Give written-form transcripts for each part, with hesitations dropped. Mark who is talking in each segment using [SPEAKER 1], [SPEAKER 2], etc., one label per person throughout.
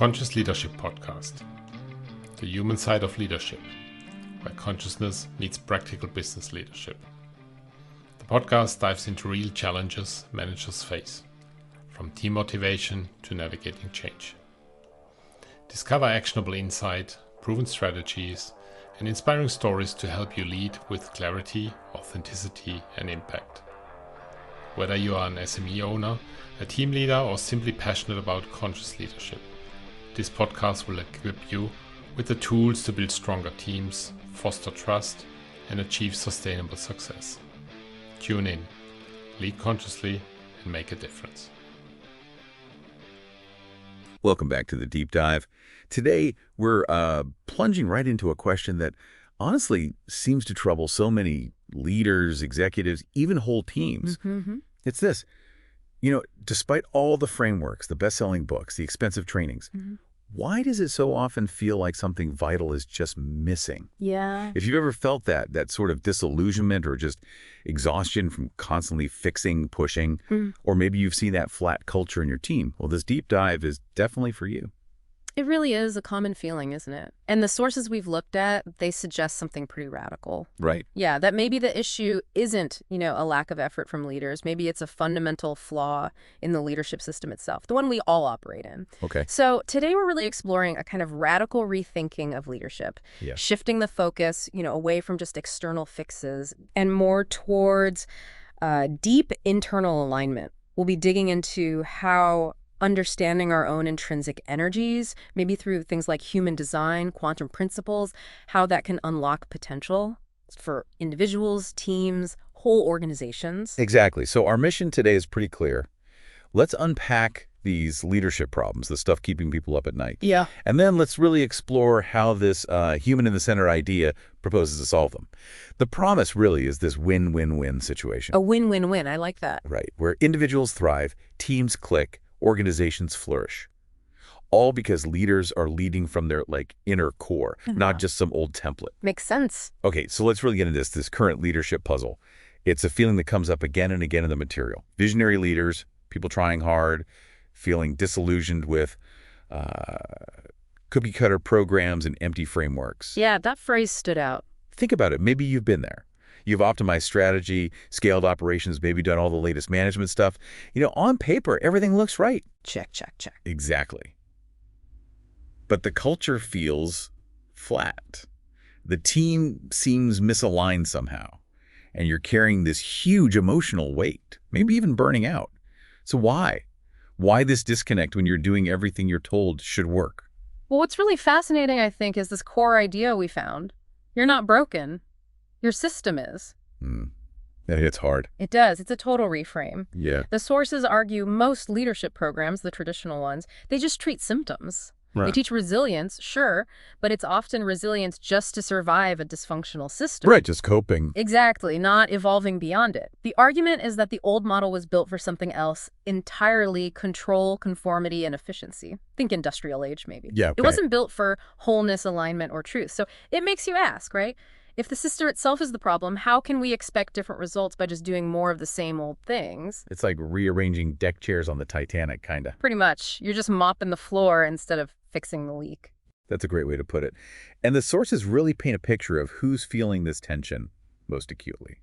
[SPEAKER 1] Conscious Leadership Podcast, the human side of leadership, where consciousness meets practical business leadership. The podcast dives into real challenges managers face, from team motivation to navigating change. Discover actionable insight, proven strategies, and inspiring stories to help you lead with clarity, authenticity, and impact. Whether you are an SME owner, a team leader, or simply passionate about conscious leadership, this podcast will equip you with the tools to build stronger teams, foster trust, and achieve sustainable success. Tune in, lead consciously, and make a difference.
[SPEAKER 2] Welcome back to the Deep Dive. Today, we're plunging right into a question that honestly seems to trouble so many leaders, executives, even whole teams. It's this. Despite all the frameworks, the best-selling books, the expensive trainings, why does it so often feel like something vital is just missing?
[SPEAKER 3] Yeah.
[SPEAKER 2] If you've ever felt that sort of disillusionment or just exhaustion from constantly fixing, pushing, or maybe you've seen that flat culture in your team, well, this deep dive is definitely for you.
[SPEAKER 3] It really is a common feeling, isn't it? And the sources we've looked at, they suggest something pretty radical.
[SPEAKER 2] Right.
[SPEAKER 3] Yeah, that maybe the issue isn't, a lack of effort from leaders. Maybe it's a fundamental flaw in the leadership system itself, the one we all operate in.
[SPEAKER 2] Okay.
[SPEAKER 3] So today we're really exploring a kind of radical rethinking of leadership, shifting the focus, away from just external fixes and more towards deep internal alignment. We'll be digging into how understanding our own intrinsic energies, maybe through things like human design, quantum principles, how that can unlock potential for individuals, teams, whole organizations.
[SPEAKER 2] Exactly. So our mission today is pretty clear. Let's unpack these leadership problems, the stuff keeping people up at night.
[SPEAKER 3] Yeah.
[SPEAKER 2] And then let's really explore how this human in the center idea proposes to solve them. The promise really is this win-win-win situation.
[SPEAKER 3] A win-win-win. I like that.
[SPEAKER 2] Right. Where individuals thrive, teams click, organizations flourish. All because leaders are leading from their inner core, not just some old template.
[SPEAKER 3] Makes sense.
[SPEAKER 2] Okay, so let's really get into this current leadership puzzle. It's a feeling that comes up again and again in the material. Visionary leaders, people trying hard, feeling disillusioned with cookie-cutter programs and empty frameworks.
[SPEAKER 3] Yeah, that phrase stood out.
[SPEAKER 2] Think about it. Maybe you've been there. You've optimized strategy, scaled operations, maybe done all the latest management stuff. On paper, everything looks right.
[SPEAKER 3] Check, check, check.
[SPEAKER 2] Exactly. But the culture feels flat. The team seems misaligned somehow. And you're carrying this huge emotional weight, maybe even burning out. So why? Why this disconnect when you're doing everything you're told should work?
[SPEAKER 3] Well, what's really fascinating, I think, is this core idea we found. You're not broken. Your system is.
[SPEAKER 2] That hits hard.
[SPEAKER 3] It does. It's a total reframe.
[SPEAKER 2] Yeah.
[SPEAKER 3] The sources argue most leadership programs, the traditional ones, they just treat symptoms.
[SPEAKER 2] Right.
[SPEAKER 3] They teach resilience, sure, but it's often resilience just to survive a dysfunctional system.
[SPEAKER 2] Right, just coping.
[SPEAKER 3] Exactly, not evolving beyond it. The argument is that the old model was built for something else entirely: control, conformity, and efficiency. Think industrial age, maybe.
[SPEAKER 2] Yeah, okay.
[SPEAKER 3] It wasn't built for wholeness, alignment, or truth. So it makes you ask, right? If the system itself is the problem, how can we expect different results by just doing more of the same old things?
[SPEAKER 2] It's like rearranging deck chairs on the Titanic, kind of.
[SPEAKER 3] Pretty much. You're just mopping the floor instead of fixing the leak.
[SPEAKER 2] That's a great way to put it. And the sources really paint a picture of who's feeling this tension most acutely.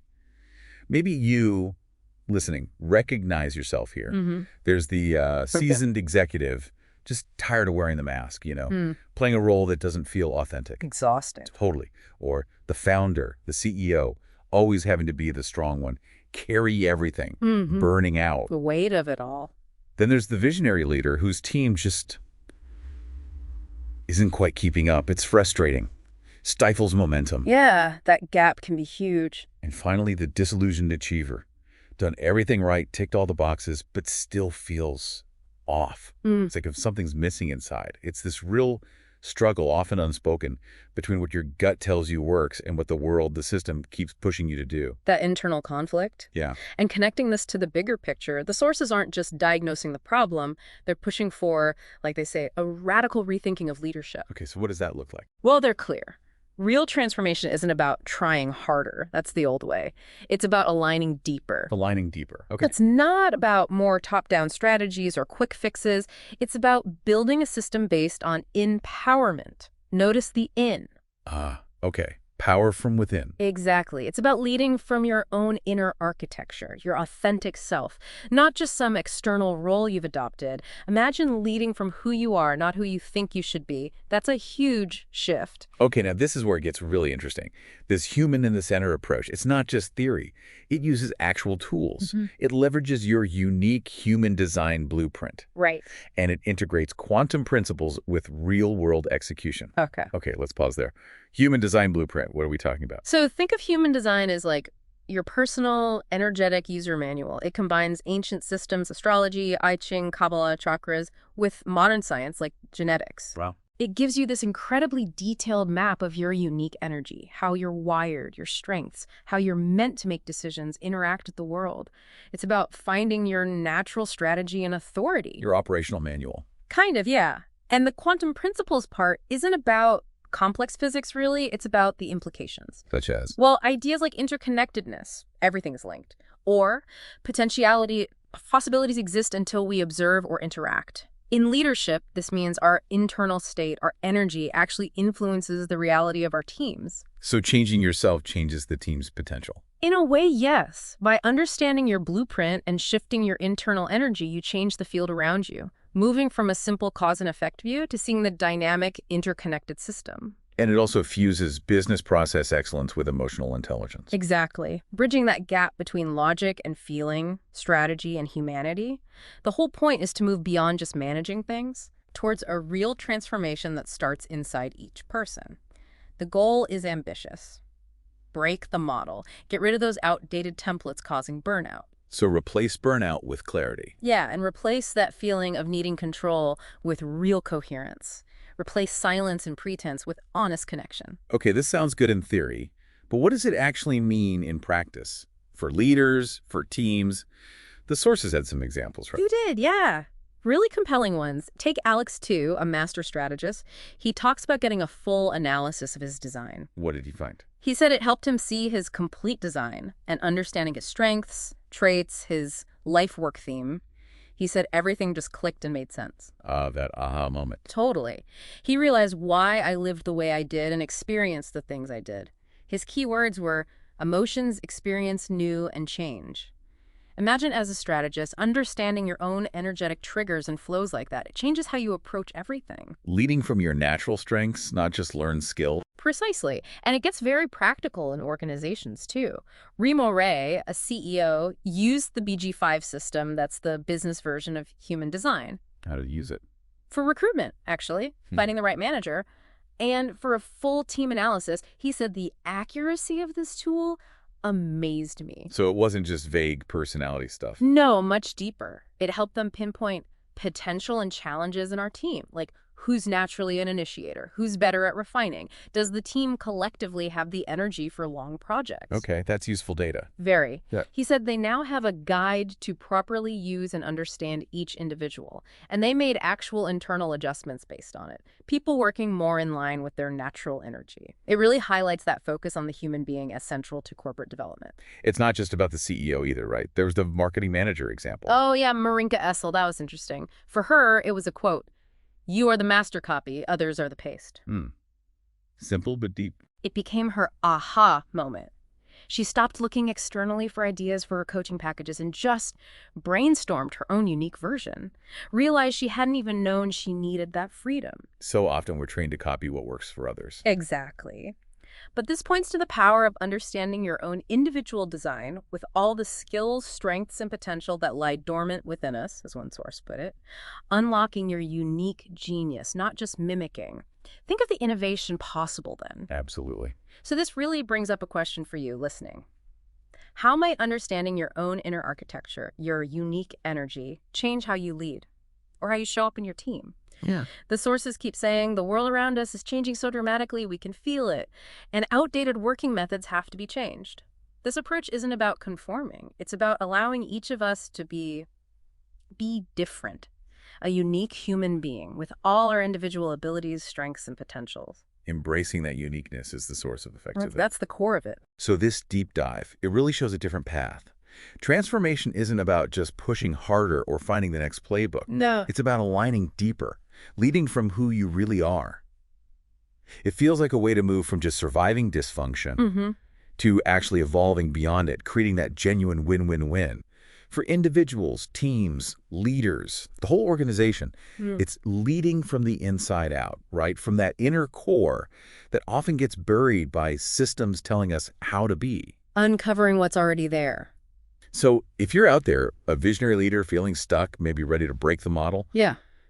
[SPEAKER 2] Maybe you, listening, recognize yourself here. There's the seasoned executive, just tired of wearing the mask, playing a role that doesn't feel authentic.
[SPEAKER 3] Exhausting.
[SPEAKER 2] Totally. Or the founder, the CEO, always having to be the strong one, carry everything, burning out.
[SPEAKER 3] The weight of it all.
[SPEAKER 2] Then there's the visionary leader whose team just isn't quite keeping up. It's frustrating, stifles momentum.
[SPEAKER 3] Yeah, that gap can be huge.
[SPEAKER 2] And finally, the disillusioned achiever, done everything right, ticked all the boxes, but still feels off. It's like if something's missing inside. It's this real struggle, often unspoken, between what your gut tells you works and what the world, the system, keeps pushing you to do.
[SPEAKER 3] That internal conflict.
[SPEAKER 2] Yeah.
[SPEAKER 3] And connecting this to the bigger picture, the sources aren't just diagnosing the problem, they're pushing for, like they say, a radical rethinking of leadership.
[SPEAKER 2] Okay, so what does that look like?
[SPEAKER 3] Well, they're clear. Real transformation isn't about trying harder. That's the old way. It's about aligning deeper.
[SPEAKER 2] Aligning deeper. Okay.
[SPEAKER 3] It's not about more top-down strategies or quick fixes. It's about building a system based on empowerment. Notice the in.
[SPEAKER 2] Okay. Power from within.
[SPEAKER 3] Exactly. It's about leading from your own inner architecture, your authentic self, not just some external role you've adopted. Imagine leading from who you are, not who you think you should be. That's a huge shift.
[SPEAKER 2] Okay, now this is where it gets really interesting. This human in the center approach, it's not just theory. It uses actual tools. It leverages your unique human design blueprint.
[SPEAKER 3] Right.
[SPEAKER 2] And it integrates quantum principles with real-world execution.
[SPEAKER 3] Okay.
[SPEAKER 2] Okay, let's pause there. Human design blueprint, what are we talking about?
[SPEAKER 3] So think of human design as like your personal, energetic user manual. It combines ancient systems, astrology, I Ching, Kabbalah, chakras, with modern science like genetics.
[SPEAKER 2] Wow.
[SPEAKER 3] It gives you this incredibly detailed map of your unique energy, how you're wired, your strengths, how you're meant to make decisions, interact with the world. It's about finding your natural strategy and authority.
[SPEAKER 2] Your operational manual.
[SPEAKER 3] Kind of, yeah. And the quantum principles part isn't about complex physics, really. It's about the implications.
[SPEAKER 2] Such as?
[SPEAKER 3] Well, ideas like interconnectedness, everything's linked, or potentiality, possibilities exist until we observe or interact. In leadership, this means our internal state, our energy, actually influences the reality of our teams.
[SPEAKER 2] So changing yourself changes the team's potential.
[SPEAKER 3] In a way, yes. By understanding your blueprint and shifting your internal energy, you change the field around you, moving from a simple cause and effect view to seeing the dynamic, interconnected system.
[SPEAKER 2] And it also fuses business process excellence with emotional intelligence.
[SPEAKER 3] Exactly. Bridging that gap between logic and feeling, strategy and humanity. The whole point is to move beyond just managing things towards a real transformation that starts inside each person. The goal is ambitious. Break the model. Get rid of those outdated templates causing burnout.
[SPEAKER 2] So replace burnout with clarity.
[SPEAKER 3] Yeah, and replace that feeling of needing control with real coherence. Replace silence and pretense with honest connection.
[SPEAKER 2] Okay, this sounds good in theory, but what does it actually mean in practice? For leaders, for teams? The sources had some examples, right?
[SPEAKER 3] You did, yeah. Really compelling ones. Take Alex Tu, a master strategist. He talks about getting a full analysis of his design.
[SPEAKER 2] What did he find?
[SPEAKER 3] He said it helped him see his complete design and understanding his strengths, traits, his life-work theme. He said everything just clicked and made sense.
[SPEAKER 2] That aha moment.
[SPEAKER 3] Totally. He realized why I lived the way I did and experienced the things I did. His key words were emotions, experience, new, and change. Imagine as a strategist, understanding your own energetic triggers and flows like that. It changes how you approach everything.
[SPEAKER 2] Leading from your natural strengths, not just learned skill.
[SPEAKER 3] Precisely. And it gets very practical in organizations, too. Remo Ray, a CEO, used the BG5 system, that's the business version of human design.
[SPEAKER 2] How to use it?
[SPEAKER 3] For recruitment, actually, finding the right manager. And for a full team analysis, he said the accuracy of this tool amazed me.
[SPEAKER 2] So it wasn't just vague personality stuff.
[SPEAKER 3] No, much deeper. It helped them pinpoint potential and challenges in our team, like who's naturally an initiator, who's better at refining. Does the team collectively have the energy for long projects?
[SPEAKER 2] Okay, that's useful data.
[SPEAKER 3] Very.
[SPEAKER 2] Yeah.
[SPEAKER 3] He said they now have a guide to properly use and understand each individual, and they made actual internal adjustments based on it. People working more in line with their natural energy. It really highlights that focus on the human being as central to corporate development.
[SPEAKER 2] It's not just about the CEO either, right? There was the marketing manager example.
[SPEAKER 3] Oh yeah, Marinka Essel, that was interesting. For her, it was a quote, "You are the master copy, others are the paste."
[SPEAKER 2] Simple but deep.
[SPEAKER 3] It became her aha moment. She stopped looking externally for ideas for her coaching packages and just brainstormed her own unique version. Realized she hadn't even known she needed that freedom.
[SPEAKER 2] So often we're trained to copy what works for others.
[SPEAKER 3] Exactly. But this points to the power of understanding your own individual design with all the skills, strengths, and potential that lie dormant within us, as one source put it. Unlocking your unique genius, not just mimicking. Think of the innovation possible then.
[SPEAKER 2] Absolutely.
[SPEAKER 3] So this really brings up a question for you listening. How might understanding your own inner architecture, your unique energy, change how you lead or how you show up in your team?
[SPEAKER 2] Yeah.
[SPEAKER 3] The sources keep saying the world around us is changing so dramatically we can feel it, and outdated working methods have to be changed. This approach isn't about conforming. It's about allowing each of us to be different, a unique human being with all our individual abilities, strengths, and potentials.
[SPEAKER 2] Embracing that uniqueness is the source of effectiveness.
[SPEAKER 3] That's the core of it.
[SPEAKER 2] So this deep dive, it really shows a different path. Transformation isn't about just pushing harder or finding the next playbook.
[SPEAKER 3] No.
[SPEAKER 2] It's about aligning deeper, leading from who you really are. It feels like a way to move from just surviving dysfunction to actually evolving beyond it, creating that genuine win-win-win. For individuals, teams, leaders, the whole organization, it's leading from the inside out, right? From that inner core that often gets buried by systems telling us how to be.
[SPEAKER 3] Uncovering what's already there.
[SPEAKER 2] So if you're out there, a visionary leader feeling stuck, maybe ready to break the model,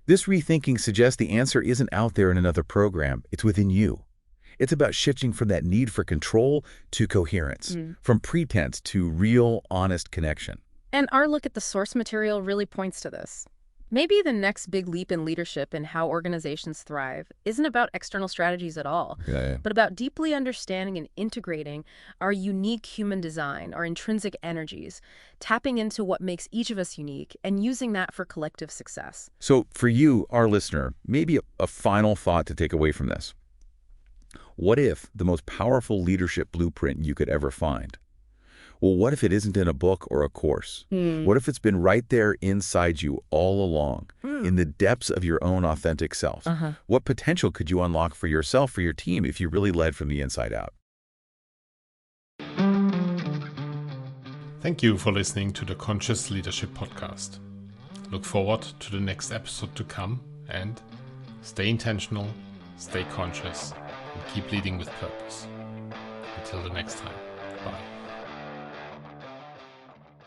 [SPEAKER 2] this rethinking suggests the answer isn't out there in another program. It's within you. It's about shifting from that need for control to coherence, from pretense to real, honest connection.
[SPEAKER 3] And our look at the source material really points to this. Maybe the next big leap in leadership and how organizations thrive isn't about external strategies at all, but about deeply understanding and integrating our unique human design, our intrinsic energies, tapping into what makes each of us unique, and using that for collective success.
[SPEAKER 2] So for you, our listener, maybe a final thought to take away from this. What if the most powerful leadership blueprint you could ever find? Well, what if it isn't in a book or a course? What if it's been right there inside you all along, in the depths of your own authentic self? What potential could you unlock for yourself, for your team, if you really led from the inside out?
[SPEAKER 1] Thank you for listening to the Conscious Leadership Podcast. Look forward to the next episode to come, and stay intentional, stay conscious, and keep leading with purpose. Until the next time, bye.